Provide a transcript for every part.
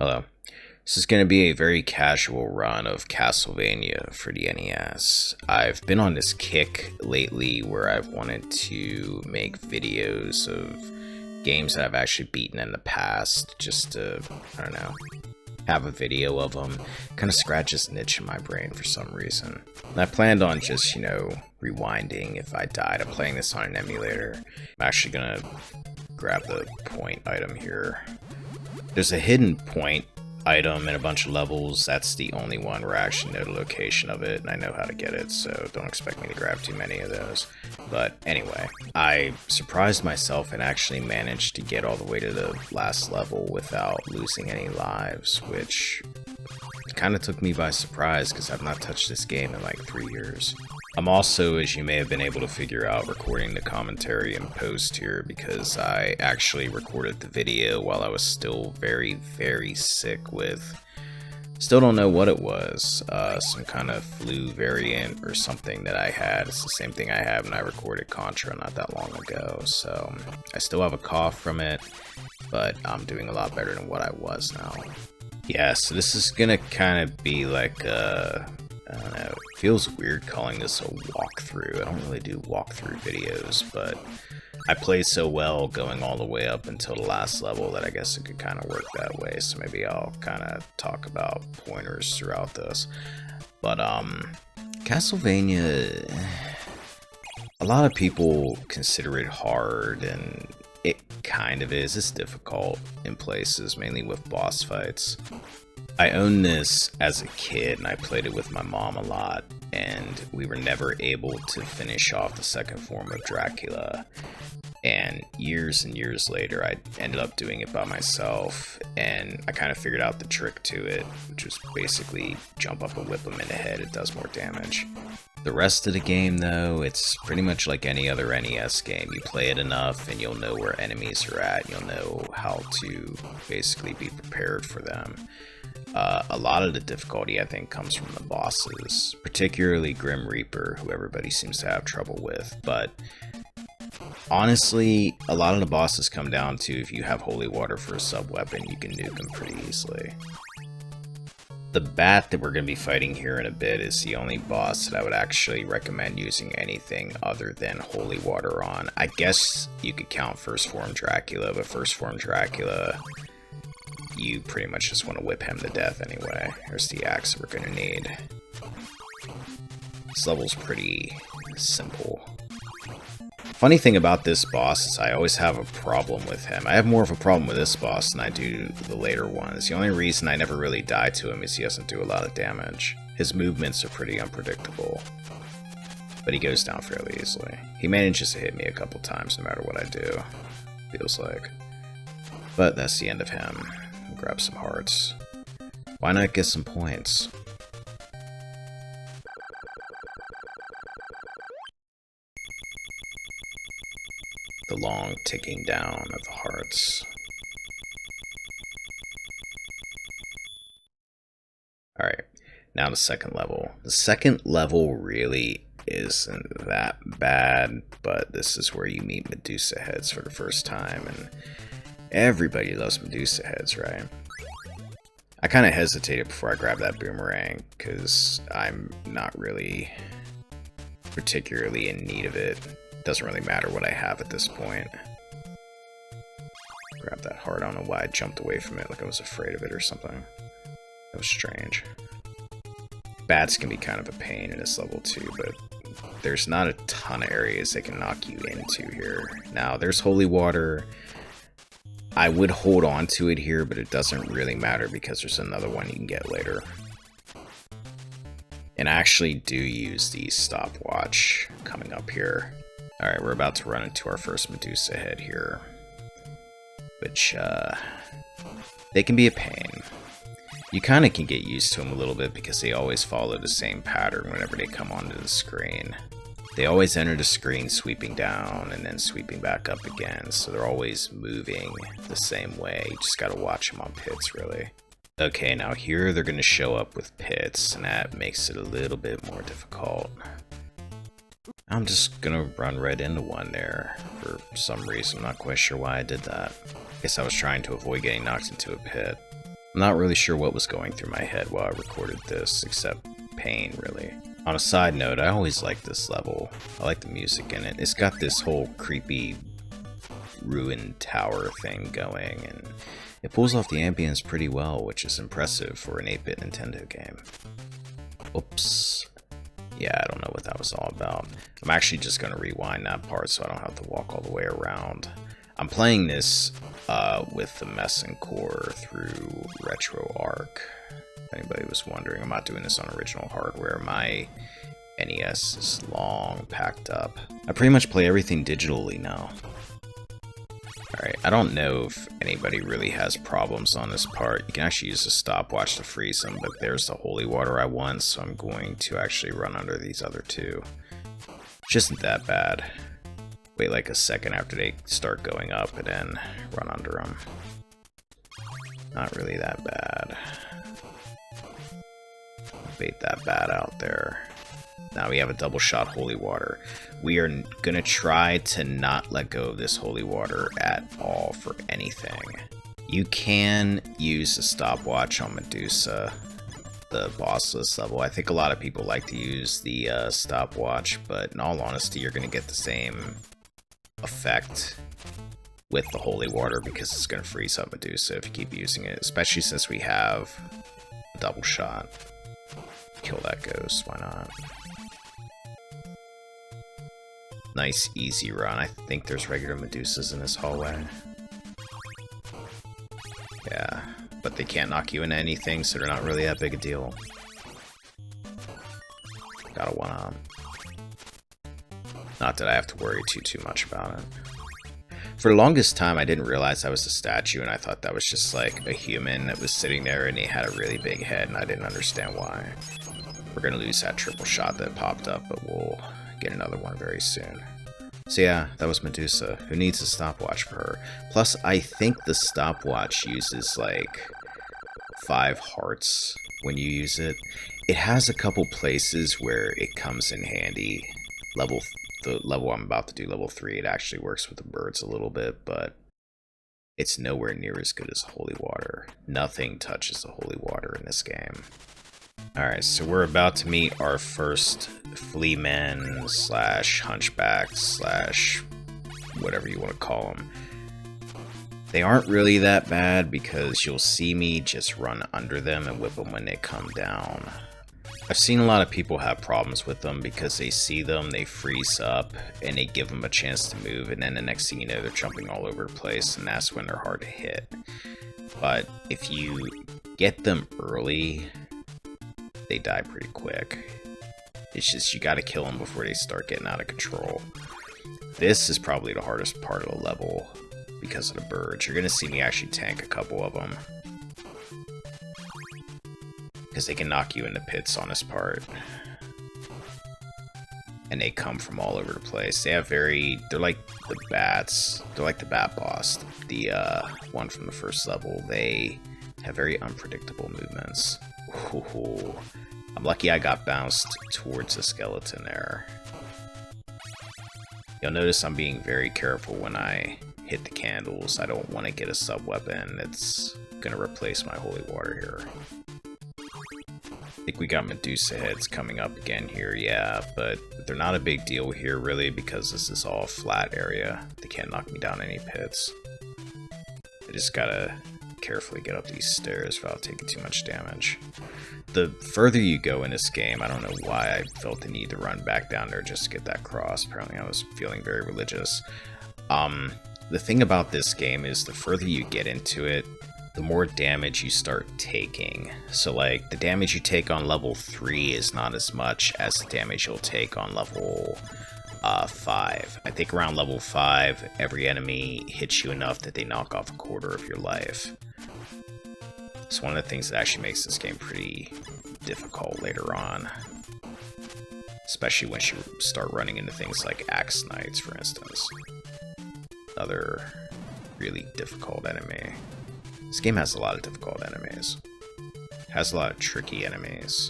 Hello. This is going to be a very casual run of Castlevania for the NES. I've been on this kick lately where I've wanted to make videos of games that I've actually beaten in the past, just to, I don't know, have a video of them. Kind of scratch this niche in my brain for some reason. And I planned on just, rewinding if I died. I'm playing this on an emulator. I'm actually going to grab the point item here. There's a hidden point item in a bunch of levels. That's the only one where I actually know the location of it and I know how to get it, so don't expect me to grab too many of those. But anyway, I surprised myself and actually managed to get all the way to the last level without losing any lives, which kind of took me by surprise because I've not touched this game in like 3 years. I'm also, as you may have been able to figure out, recording the commentary and post here because I actually recorded the video while I was still very, very sick with, still don't know what it was, some kind of flu variant or something that I had. It's the same thing I had when I recorded Contra not that long ago, so I still have a cough from it, but I'm doing a lot better than what I was now. Yeah, so this is gonna kind of be like I don't know, it feels weird calling this a walkthrough. I don't really do walkthrough videos, but I played so well going all the way up until the last level that I guess it could kind of work that way, so maybe I'll kind of talk about pointers throughout this. But, Castlevania, a lot of people consider it hard, and it kind of is. It's difficult in places, mainly with boss fights. I owned this as a kid and I played it with my mom a lot, and we were never able to finish off the second form of Dracula. And years later I ended up doing it by myself, and I kind of figured out the trick to it, which was basically jump up and whip him in the head. It does more damage. The rest of the game, though, it's pretty much like any other NES game. You play it enough and you'll know where enemies are at. You'll know how to basically be prepared for them. A lot of the difficulty, I think, comes from the bosses, particularly Grim Reaper, who everybody seems to have trouble with. But honestly, a lot of the bosses come down to if you have holy water for a sub-weapon, you can nuke them pretty easily. The bat that we're going to be fighting here in a bit is the only boss that I would actually recommend using anything other than holy water on. I guess you could count First Form Dracula, but First Form Dracula, you pretty much just want to whip him to death anyway. Here's the axe we're going to need. This level's pretty simple. Funny thing about this boss is I always have a problem with him. I have more of a problem with this boss than I do the later ones. The only reason I never really die to him is he doesn't do a lot of damage. His movements are pretty unpredictable, but he goes down fairly easily. He manages to hit me a couple times no matter what I do, feels like. But that's the end of him. I'll grab some hearts. Why not get some points? The long ticking down of the hearts. Alright, now the second level. The second level really isn't that bad, but this is where you meet Medusa heads for the first time, and everybody loves Medusa heads, right? I kind of hesitated before I grabbed that boomerang, because I'm not really particularly in need of it. Doesn't really matter what I have at this point. Grab that heart. I don't know why I jumped away from it like I was afraid of it or something. That was strange. Bats can be kind of a pain in this level too, but there's not a ton of areas they can knock you into here. Now, there's holy water. I would hold on to it here, but it doesn't really matter because there's another one you can get later. And I actually do use the stopwatch coming up here. Alright, we're about to run into our first Medusa head here, which, they can be a pain. You kind of can get used to them a little bit because they always follow the same pattern whenever they come onto the screen. They always enter the screen sweeping down and then sweeping back up again, so they're always moving the same way. You just gotta watch them on pits, really. Okay, now here they're gonna show up with pits, and that makes it a little bit more difficult. I'm just gonna run right into one there for some reason. I'm not quite sure why I did that. Guess I was trying to avoid getting knocked into a pit. I'm not really sure what was going through my head while I recorded this, except pain, really. On a side note, I always like this level. I like the music in it. It's got this whole creepy ruined tower thing going, and it pulls off the ambience pretty well, which is impressive for an 8-bit Nintendo game. Oops. Yeah, I don't know what that was all about. I'm actually just going to rewind that part so I don't have to walk all the way around. I'm playing this with the Messen core through RetroArch. If anybody was wondering, I'm not doing this on original hardware. My NES is long packed up. I pretty much play everything digitally now. Alright, I don't know if anybody really has problems on this part. You can actually use a stopwatch to freeze them, but there's the holy water I want, so I'm going to actually run under these other two. Which isn't that bad. Wait like a second after they start going up and then run under them. Not really that bad. Bait that bat out there. Now we have a double shot holy water. We are gonna try to not let go of this holy water at all for anything. You can use a stopwatch on Medusa, the bossless level. I think a lot of people like to use the stopwatch, but in all honesty, you're gonna get the same effect with the holy water because it's gonna freeze up Medusa if you keep using it, especially since we have a double shot. Kill that ghost, why not? Nice, easy run. I think there's regular Medusas in this hallway. Yeah, but they can't knock you into anything, so they're not really that big a deal. Got a one-on. Not that I have to worry too much about it. For the longest time, I didn't realize that was a statue, and I thought that was just like a human that was sitting there and he had a really big head, and I didn't understand why. We're gonna lose that triple shot that popped up, but we'll get another one very soon. So yeah, that was Medusa. Who needs a stopwatch for her? Plus, I think the stopwatch uses like 5 hearts when you use it. It has a couple places where it comes in handy. The level I'm about to do, level 3, it actually works with the birds a little bit, but it's nowhere near as good as holy water. Nothing touches the holy water in this game. Alright, so we're about to meet our first fleamen slash hunchbacks slash whatever you want to call them. They aren't really that bad because you'll see me just run under them and whip them when they come down. I've seen a lot of people have problems with them because they see them, they freeze up, and they give them a chance to move, and then the next thing you know, they're jumping all over the place, and that's when they're hard to hit. But if you get them early, they die pretty quick. It's just you gotta kill them before they start getting out of control. This is probably the hardest part of the level because of the birds. You're gonna see me actually tank a couple of them because they can knock you into pits on this part. And they come from all over the place. They have they're like the bats. They're like the bat boss, the one from the first level. They have very unpredictable movements. Ooh, I'm lucky I got bounced towards the skeleton there. You'll notice I'm being very careful when I hit the candles. I don't want to get a sub-weapon that's going to replace my holy water here. I think we got Medusa heads coming up again here, yeah, but they're not a big deal here really because this is all a flat area. They can't knock me down any pits. I just gotta carefully get up these stairs without taking too much damage. The further you go in this game, I don't know why I felt the need to run back down there just to get that cross. Apparently I was feeling very religious. The thing about this game is the further you get into it, the more damage you start taking. So like the damage you take on level 3 is not as much as the damage you'll take on level 5. I think around level 5, every enemy hits you enough that they knock off a quarter of your life. It's one of the things that actually makes this game pretty difficult later on. Especially once you start running into things like Axe Knights, for instance. Another really difficult enemy. This game has a lot of difficult enemies. It has a lot of tricky enemies.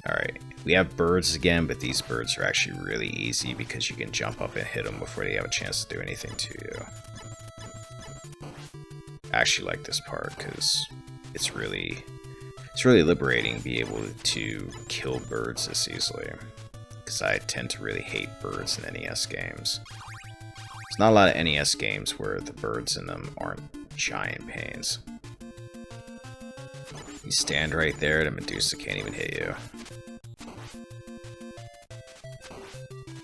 Alright, we have birds again, but these birds are actually really easy because you can jump up and hit them before they have a chance to do anything to you. I actually like this part because it's really liberating to be able to kill birds this easily. Because I tend to really hate birds in NES games. There's not a lot of NES games where the birds in them aren't giant pains. You stand right there, the Medusa can't even hit you.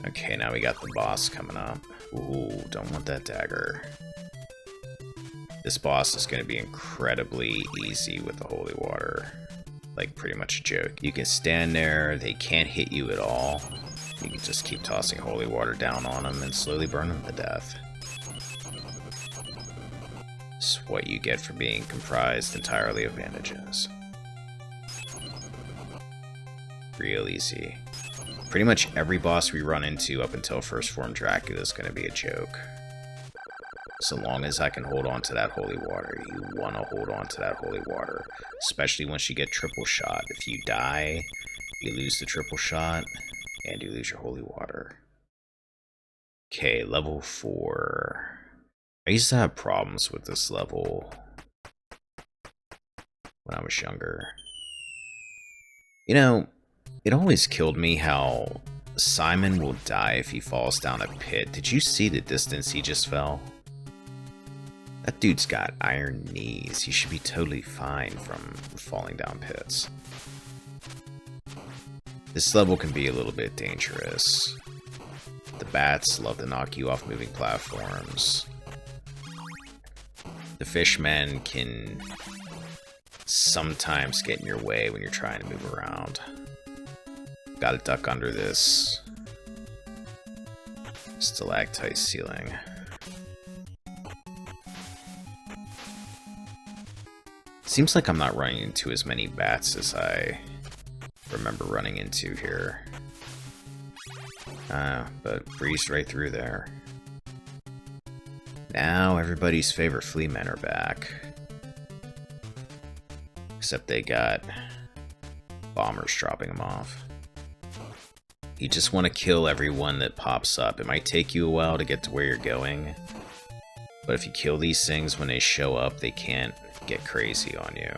Okay, now we got the boss coming up. Ooh, don't want that dagger. This boss is going to be incredibly easy with the holy water. Like, pretty much a joke. You can stand there, they can't hit you at all. You can just keep tossing holy water down on them and slowly burn them to death. It's what you get for being comprised entirely of bandages. Real easy. Pretty much every boss we run into up until First Form Dracula is going to be a joke. So long as I can hold on to that holy water, you want to hold on to that holy water. Especially once you get triple shot. If you die, you lose the triple shot, and you lose your holy water. Okay, level 4. I used to have problems with this level when I was younger. You know, it always killed me how Simon will die if he falls down a pit. Did you see the distance he just fell? That dude's got iron knees. He should be totally fine from falling down pits. This level can be a little bit dangerous. The bats love to knock you off moving platforms. The fishmen can sometimes get in your way when you're trying to move around. Gotta duck under this stalactite ceiling. Seems like I'm not running into as many bats as I remember running into here. But breezed right through there. Now everybody's favorite flea men are back. Except they got bombers dropping them off. You just want to kill everyone that pops up. It might take you a while to get to where you're going. But if you kill these things when they show up, they can't get crazy on you.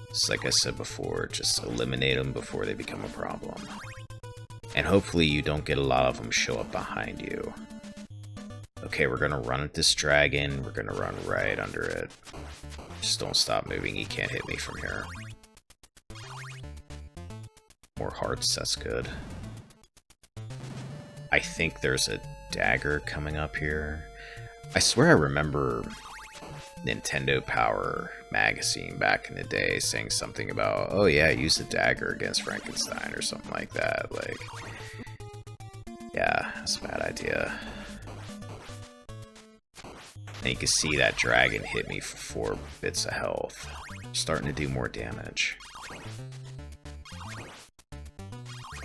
Just like I said before, just eliminate them before they become a problem. And hopefully you don't get a lot of them show up behind you. Okay, we're gonna run at this dragon. We're gonna run right under it. Just don't stop moving. He can't hit me from here. More hearts, that's good. I think there's a dagger coming up here. I swear I remember Nintendo Power magazine back in the day saying something about, oh yeah, use the dagger against Frankenstein or something like that. Like, yeah, that's a bad idea. And you can see that dragon hit me for 4 bits of health. Starting to do more damage.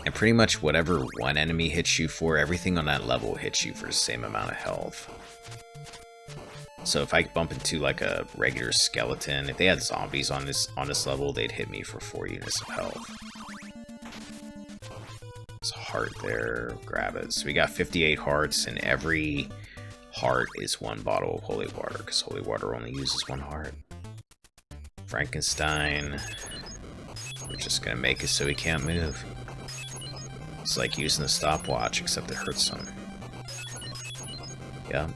And pretty much whatever one enemy hits you for, everything on that level hits you for the same amount of health. So if I bump into like a regular skeleton, if they had zombies on this level, they'd hit me for 4 units of health. There's a heart there, grab it. So we got 58 hearts, and every heart is 1 bottle of holy water, because holy water only uses 1 heart. Frankenstein, we're just gonna make it so he can't move. It's like using a stopwatch, except it hurts him. Yep.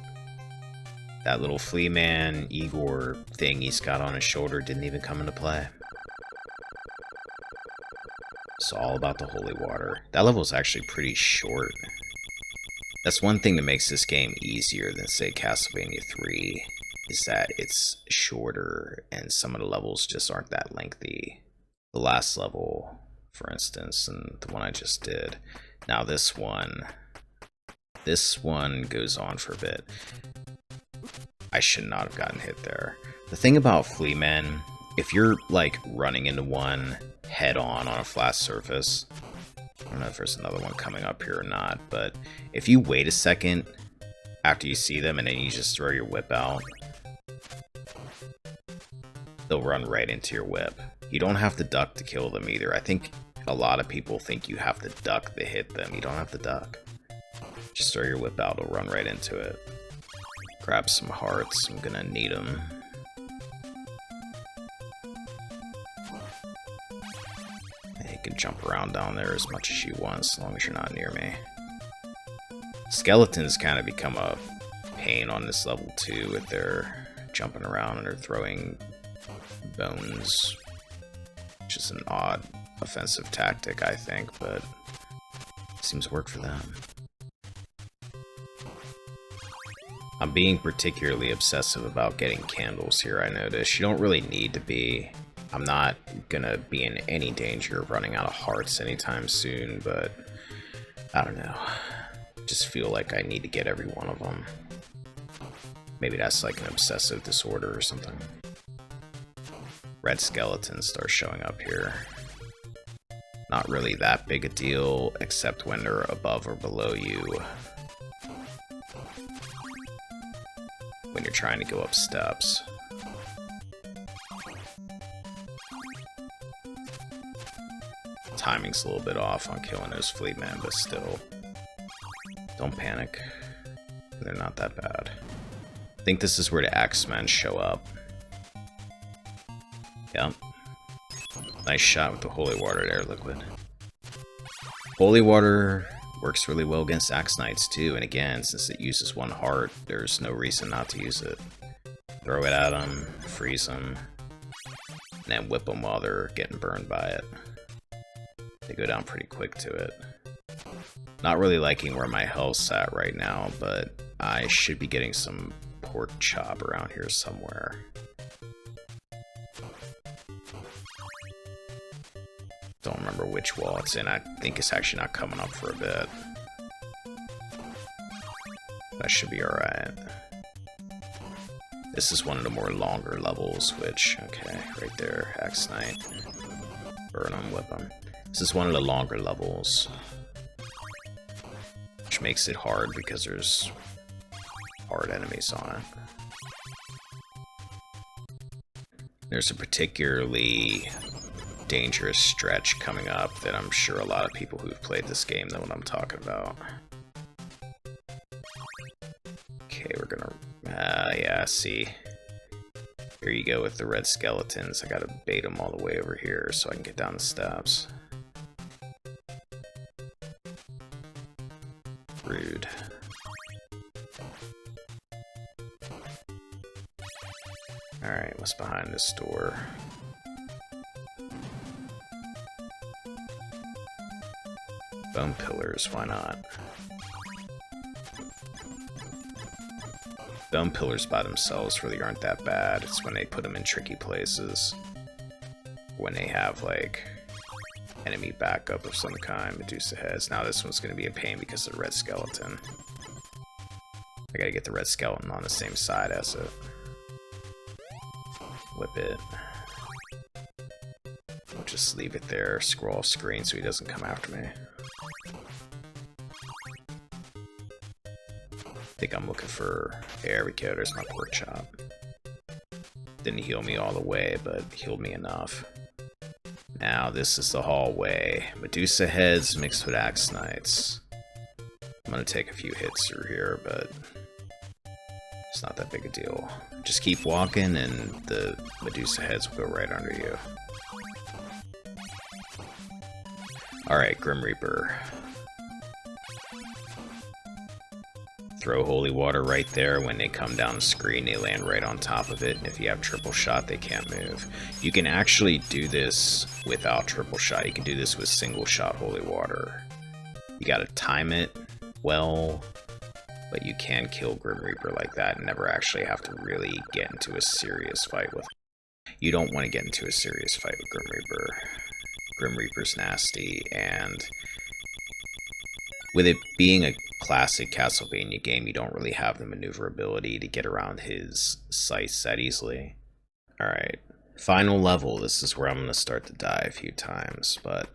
That little flea man, Igor thing he's got on his shoulder didn't even come into play. It's all about the holy water. That level's actually pretty short. That's one thing that makes this game easier than, say, Castlevania 3, is that it's shorter and some of the levels just aren't that lengthy. The last level, for instance, and the one I just did. Now this one goes on for a bit. I should not have gotten hit there. The thing about flea men, if you're like running into one head on a flat surface, I don't know if there's another one coming up here or not, but if you wait a second after you see them and then you just throw your whip out, they'll run right into your whip. You don't have to duck to kill them either. I think a lot of people think you have to duck to hit them. You don't have to duck. Just throw your whip out, it'll run right into it. Grab some hearts, I'm gonna need them. You can jump around down there as much as you want, as long as you're not near me. Skeletons kind of become a pain on this level too, with their jumping around and they're throwing bones, which is an odd offensive tactic, I think, but it seems to work for them. I'm being particularly obsessive about getting candles here, I notice. You don't really need to be. I'm not gonna be in any danger of running out of hearts anytime soon, but I don't know. Just feel like I need to get every one of them. Maybe that's like an obsessive disorder or something. Red skeletons start showing up here. Not really that big a deal, except when they're above or below you. When you're trying to go up steps. Timing's a little bit off on killing those Fleetmen, but still. Don't panic. They're not that bad. I think this is where the Axemen show up. Yep. Nice shot with the holy water there, Liquid. Holy water works really well against Axe Knights too, and again, since it uses one heart, there's no reason not to use it. Throw it at them, freeze them, and then whip them while they're getting burned by it. They go down pretty quick to it. Not really liking where my health's at right now, but I should be getting some pork chop around here somewhere. Don't remember which wall it's in. I think it's actually not coming up for a bit. That should be alright. This is one of the more longer levels, which, okay, right there, Axe Knight. Burn him, whip him. This is one of the longer levels, which makes it hard because there's hard enemies on it. There's a particularly dangerous stretch coming up that I'm sure a lot of people who've played this game know what I'm talking about. Okay, we're gonna... yeah, see. Here you go with the red skeletons. I gotta bait them all the way over here so I can get down the steps. Rude. Alright, what's behind this door? Bone pillars, why not? Bone pillars by themselves really aren't that bad. It's when they put them in tricky places. When they have, like, enemy backup of some kind, Medusa heads. Now this one's going to be a pain because of the red skeleton. I gotta get the red skeleton on the same side as it. Whip it. I'll just leave it there, scroll off screen so he doesn't come after me. I think I'm looking for... There we go, there's my pork chop. Didn't heal me all the way, but healed me enough. Now this is the hallway. Medusa heads mixed with Axe Knights. I'm gonna take a few hits through here, but it's not that big a deal. Just keep walking and the Medusa heads will go right under you. Alright, Grim Reaper. Throw holy water right there. When they come down the screen, they land right on top of it. If you have triple shot, they can't move. You can actually do this without triple shot. You can do this with single shot holy water. You gotta time it well, but you can kill Grim Reaper like that and never actually have to really get into a serious fight with him. You don't want to get into a serious fight with Grim Reaper. Grim Reaper's nasty, and with it being a classic Castlevania game, you don't really have the maneuverability to get around his sights that easily. Alright, final level. This is where I'm going to start to die a few times, but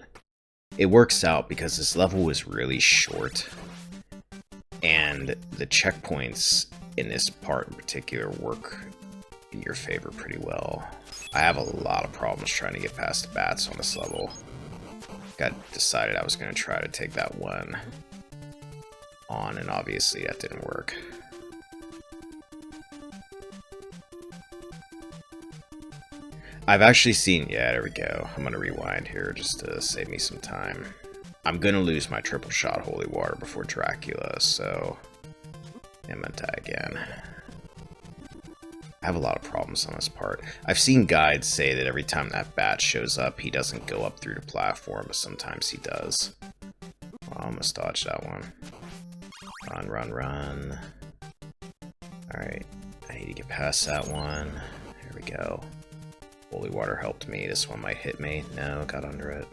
it works out because this level is really short, and the checkpoints in this part in particular work in your favor pretty well. I have a lot of problems trying to get past the bats on this level. Decided I was going to try to take that one on, and obviously that didn't work. I've actually seen, yeah, there we go. I'm gonna rewind here just to save me some time. I'm gonna lose my triple shot holy water before Dracula, so I'm gonna die again. I have a lot of problems on this part. I've seen guides say that every time that bat shows up, he doesn't go up through the platform, but sometimes he does. Well, I almost dodged that one. Run, run, run. Alright, I need to get past that one. Here we go. Holy water helped me. This one might hit me. No, got under it.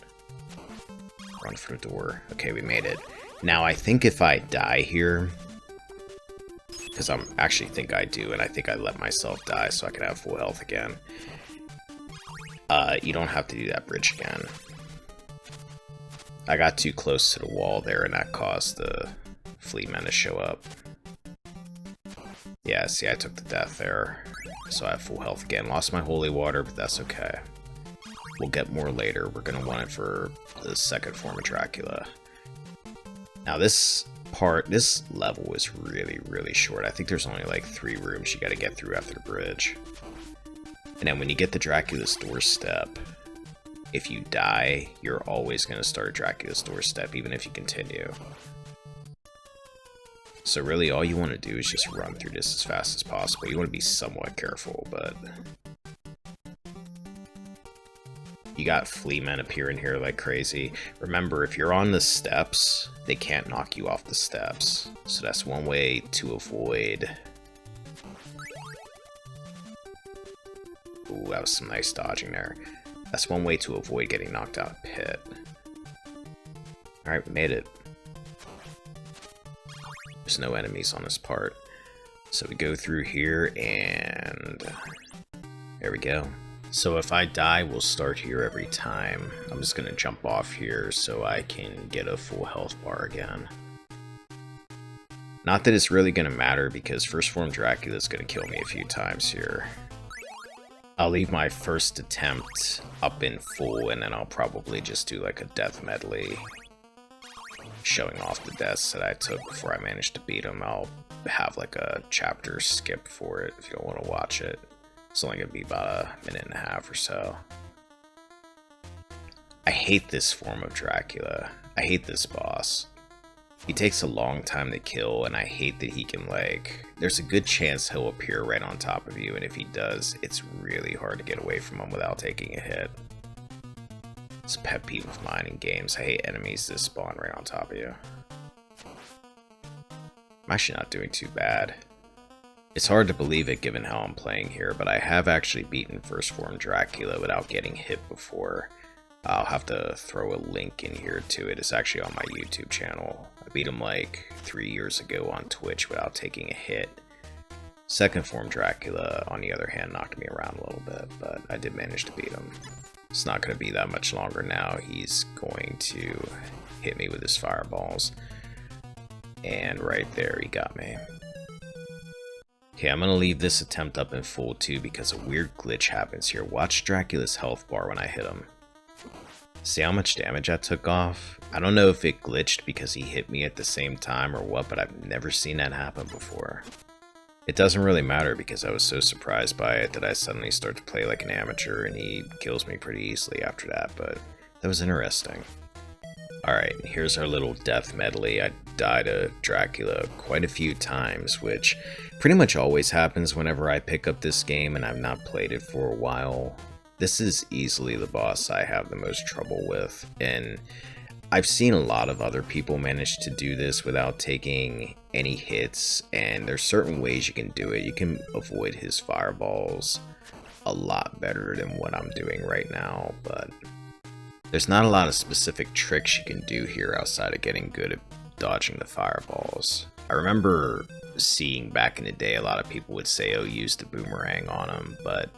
Run for the door. Okay, we made it. Now, I think if I die here, because I actually think I do, and I think I let myself die so I can have full health again. You don't have to do that bridge again. I got too close to the wall there, and that caused the Fleetmen to show up. Yeah, see, I took the death there, so I have full health again. Lost my holy water, but that's okay. We'll get more later. We're going to want it for the second form of Dracula. Now, this level is really, really short. I think there's only like 3 rooms you got to get through after the bridge. And then when you get to Dracula's doorstep, if you die, you're always going to start at Dracula's doorstep, even if you continue. So really, all you want to do is just run through this as fast as possible. You want to be somewhat careful, but you got Fleamen appearing here like crazy. Remember, if you're on the steps, they can't knock you off the steps. So that's one way to avoid. Ooh, that was some nice dodging there. That's one way to avoid getting knocked out of pit. Alright, we made it. There's no enemies on this part. So we go through here and there we go. So if I die, we'll start here every time. I'm just gonna jump off here so I can get a full health bar again. Not that it's really gonna matter because first form Dracula is gonna kill me a few times here. I'll leave my first attempt up in full and then I'll probably just do like a death medley showing off the deaths that I took before I managed to beat him. I'll have like a chapter skip for it if you don't want to watch it. It's only going to be about a minute and a half or so. I hate this form of Dracula. I hate this boss. He takes a long time to kill, and I hate that he can, like, there's a good chance he'll appear right on top of you, and if he does, it's really hard to get away from him without taking a hit. It's a pet peeve of mine in games. I hate enemies that spawn right on top of you. I'm actually not doing too bad. It's hard to believe it given how I'm playing here, but I have actually beaten First Form Dracula without getting hit before. I'll have to throw a link in here to it. It's actually on my YouTube channel. I beat him like 3 years ago on Twitch without taking a hit. Second Form Dracula, on the other hand, knocked me around a little bit, but I did manage to beat him. It's not going to be that much longer now. He's going to hit me with his fireballs. And right there, he got me. Okay, I'm going to leave this attempt up in full too because a weird glitch happens here. Watch Dracula's health bar when I hit him. See how much damage I took off? I don't know if it glitched because he hit me at the same time or what, but I've never seen that happen before. It doesn't really matter because I was so surprised by it that I suddenly start to play like an amateur and he kills me pretty easily after that, but that was interesting. Alright, here's our little death medley. I died to Dracula quite a few times, which pretty much always happens whenever I pick up this game and I've not played it for a while. This is easily the boss I have the most trouble with, and I've seen a lot of other people manage to do this without taking any hits, and there's certain ways you can do it. You can avoid his fireballs a lot better than what I'm doing right now, but there's not a lot of specific tricks you can do here outside of getting good at dodging the fireballs. I remember seeing back in the day a lot of people would say, oh, use the boomerang on him, but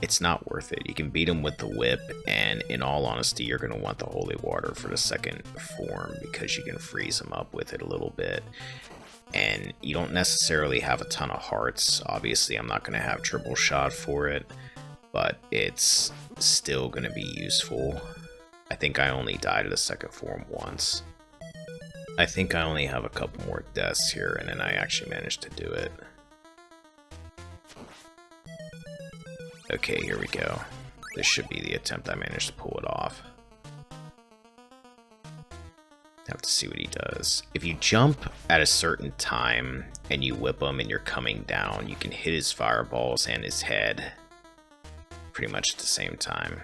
it's not worth it. You can beat him with the whip, and in all honesty, you're going to want the holy water for the second form because you can freeze him up with it a little bit. And you don't necessarily have a ton of hearts. Obviously, I'm not going to have triple shot for it, but it's still going to be useful. I think I only died to the second form once. I think I only have a couple more deaths here, and then I actually managed to do it. Okay, here we go. This should be the attempt I managed to pull it off. Have to see what he does. If you jump at a certain time and you whip him and you're coming down, you can hit his fireballs and his head pretty much at the same time.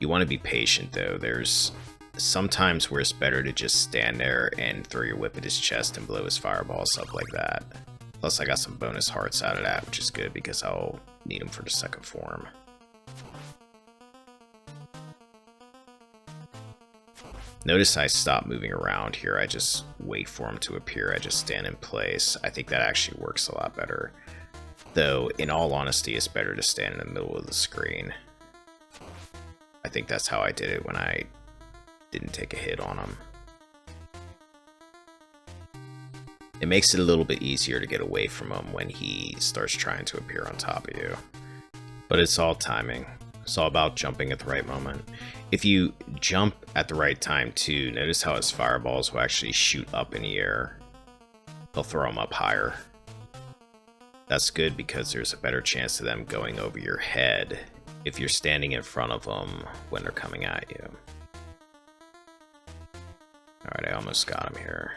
You want to be patient though. There's sometimes where it's better to just stand there and throw your whip at his chest and blow his fireballs up like that. Plus I got some bonus hearts out of that, which is good because I'll need them for the second form. Notice I stop moving around here. I just wait for him to appear. I just stand in place. I think that actually works a lot better. Though, in all honesty, it's better to stand in the middle of the screen. I think that's how I did it when I didn't take a hit on him. It makes it a little bit easier to get away from him when he starts trying to appear on top of you. But it's all timing. It's all about jumping at the right moment. If you jump at the right time too, notice how his fireballs will actually shoot up in the air. They'll throw them up higher. That's good because there's a better chance of them going over your head if you're standing in front of them when they're coming at you. Alright, I almost got him here.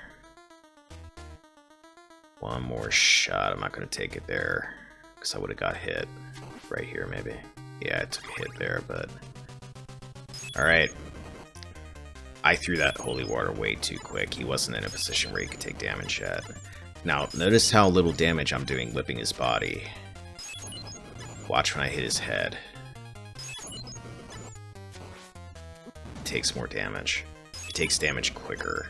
One more shot. I'm not going to take it there because I would have got hit right here maybe. Yeah, I took a hit there, but... Alright. I threw that holy water way too quick. He wasn't in a position where he could take damage yet. Now, notice how little damage I'm doing whipping his body. Watch when I hit his head. He takes more damage. He takes damage quicker.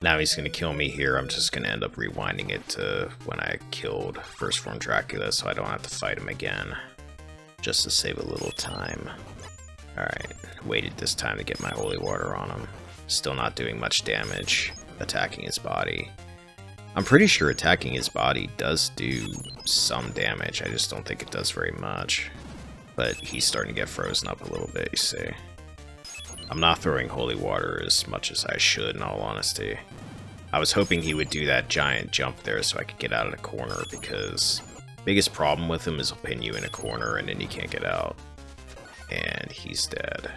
Now he's going to kill me here. I'm just going to end up rewinding it to when I killed First Form Dracula so I don't have to fight him again. Just to save a little time. Alright, waited this time to get my holy water on him. Still not doing much damage attacking his body. I'm pretty sure attacking his body does do some damage, I just don't think it does very much. But he's starting to get frozen up a little bit, you see. I'm not throwing holy water as much as I should, in all honesty. I was hoping he would do that giant jump there so I could get out of the corner, because biggest problem with him is he'll pin you in a corner and then you can't get out. And he's dead.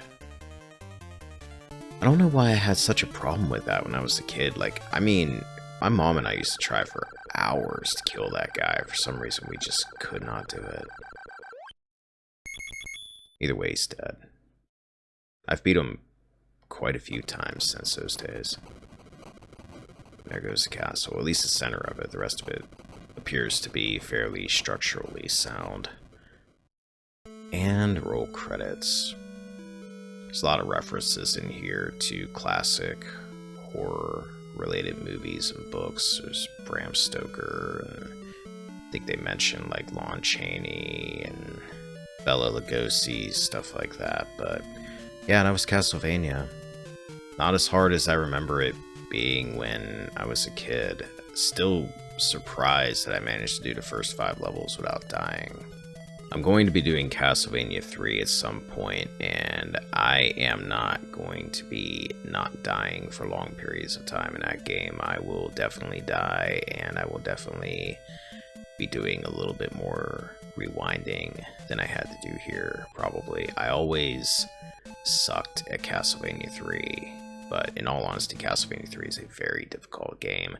I don't know why I had such a problem with that when I was a kid. Like, I mean, my mom and I used to try for hours to kill that guy. For some reason, we just could not do it. Either way, he's dead. I've beat him quite a few times since those days. There goes the castle, at least the center of it. The rest of it appears to be fairly structurally sound. And roll credits. There's a lot of references in here to classic horror-related movies and books. There's Bram Stoker, and I think they mentioned like Lon Chaney and Bela Lugosi, stuff like that. But yeah, that was Castlevania. Not as hard as I remember it being when I was a kid. Still surprised that I managed to do the first 5 levels without dying. I'm going to be doing Castlevania 3 at some point, and I am not going to be not dying for long periods of time in that game. I will definitely die, and I will definitely be doing a little bit more rewinding than I had to do here, probably. I always sucked at Castlevania 3, but in all honesty, Castlevania 3 is a very difficult game.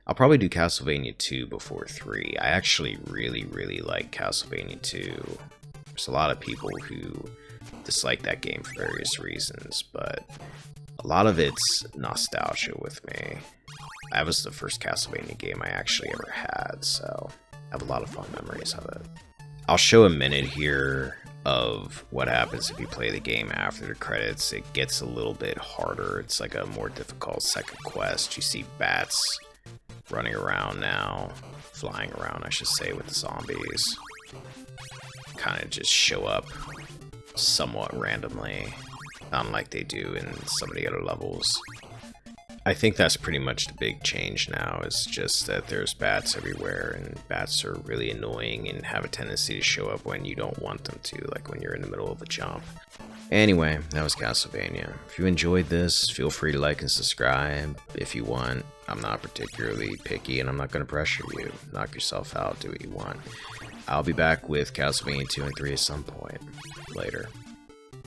I'll probably do Castlevania 2 before 3. I actually really like Castlevania 2. There's a lot of people who dislike that game for various reasons, but a lot of it's nostalgia with me. That was the first Castlevania game I actually ever had, so I have a lot of fond memories of it. I'll show a minute here of what happens if you play the game after the credits. It gets a little bit harder. It's like a more difficult second quest. You see bats running around now, flying around I should say, with the zombies. Kind of just show up somewhat randomly, unlike they do in some of the other levels. I think that's pretty much the big change now, is just that there's bats everywhere, and bats are really annoying and have a tendency to show up when you don't want them to, like when you're in the middle of a jump. Anyway, that was Castlevania. If you enjoyed this, feel free to like and subscribe if you want. I'm not particularly picky, and I'm not going to pressure you. Knock yourself out, do what you want. I'll be back with Castlevania 2 and 3 at some point. Later.